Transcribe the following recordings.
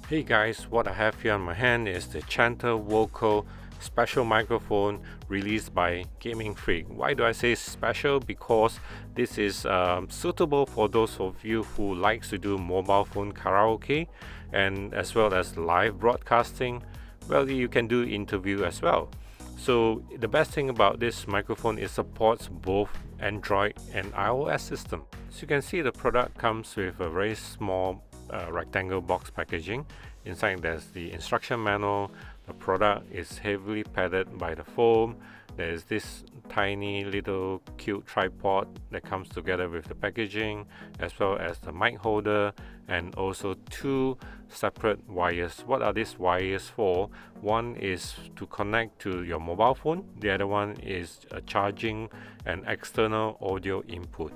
Hey guys, what I have here on my hand is the Chanter Vocal special microphone released by Gaming Freak. Why do I say special? Because this is suitable for those of you who likes to do mobile phone karaoke and as well as live broadcasting. Well, you can do interview as well. So the best thing about this microphone is supports both Android and iOS system. As you can see, the product comes with a very small rectangle box packaging. Inside there's the instruction manual. The product is heavily padded by the foam. There's this tiny little cute tripod that comes together with the packaging, as well as the mic holder, and also two separate wires. What are these wires for? One is to connect to your mobile phone. The other one is charging an external audio input.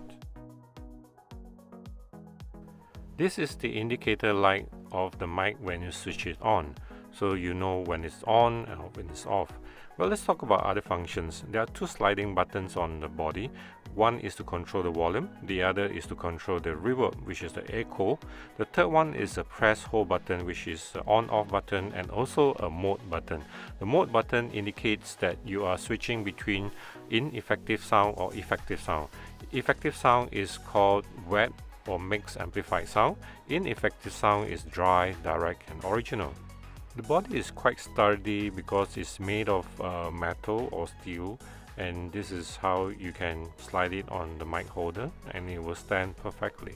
This is the indicator light of the mic when you switch it on, so you know when it's on and when it's off. Well, let's talk about other functions. There are two sliding buttons on the body. One is to control the volume, the other is to control the reverb, which is the echo. The third one is a press hold button, which is the on-off button, and also a mode button. The mode button indicates that you are switching between ineffective sound or effective sound. Effective sound is called wet or mixed amplified sound. Ineffective sound is dry, direct, and original. The body is quite sturdy because it's made of metal or steel, and this is how you can slide it on the mic holder and it will stand perfectly.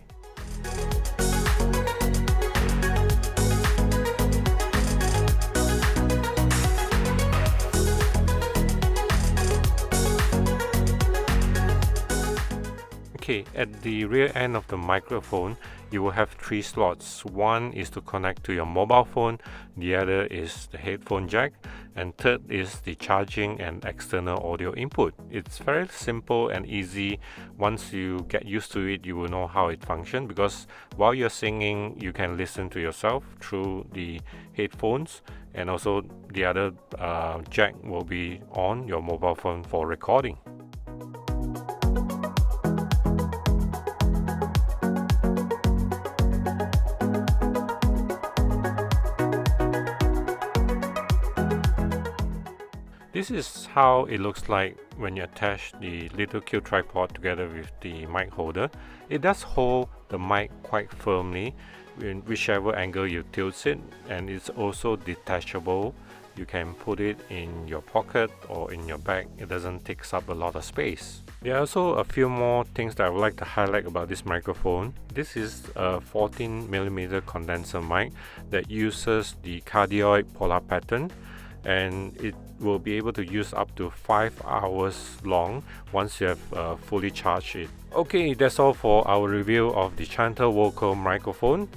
Okay, at the rear end of the microphone, you will have three slots. One is to connect to your mobile phone, the other is the headphone jack, and third is the charging and external audio input. It's very simple and easy. Once you get used to it, you will know how it functions, because while you're singing, you can listen to yourself through the headphones, and also the other jack will be on your mobile phone for recording. This is how it looks like when you attach the little cute tripod together with the mic holder. It does hold the mic quite firmly in whichever angle you tilt it, and it's also detachable. You can put it in your pocket or in your bag. It doesn't take up a lot of space. There are also a few more things that I would like to highlight about this microphone. This is a 14mm condenser mic that uses the cardioid polar pattern, and it will be able to use up to 5 hours long once you have fully charged it. Okay, that's all for our review of the Chanter Vocal microphone.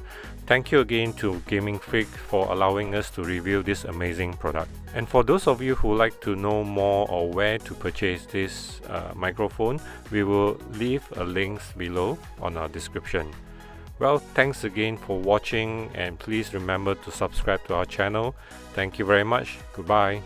Thank you again to Gaming Freak for allowing us to review this amazing product. And for those of you who like to know more or where to purchase this microphone, we will leave a link below on our description. Well, thanks again for watching, and please remember to subscribe to our channel. Thank you very much. Goodbye.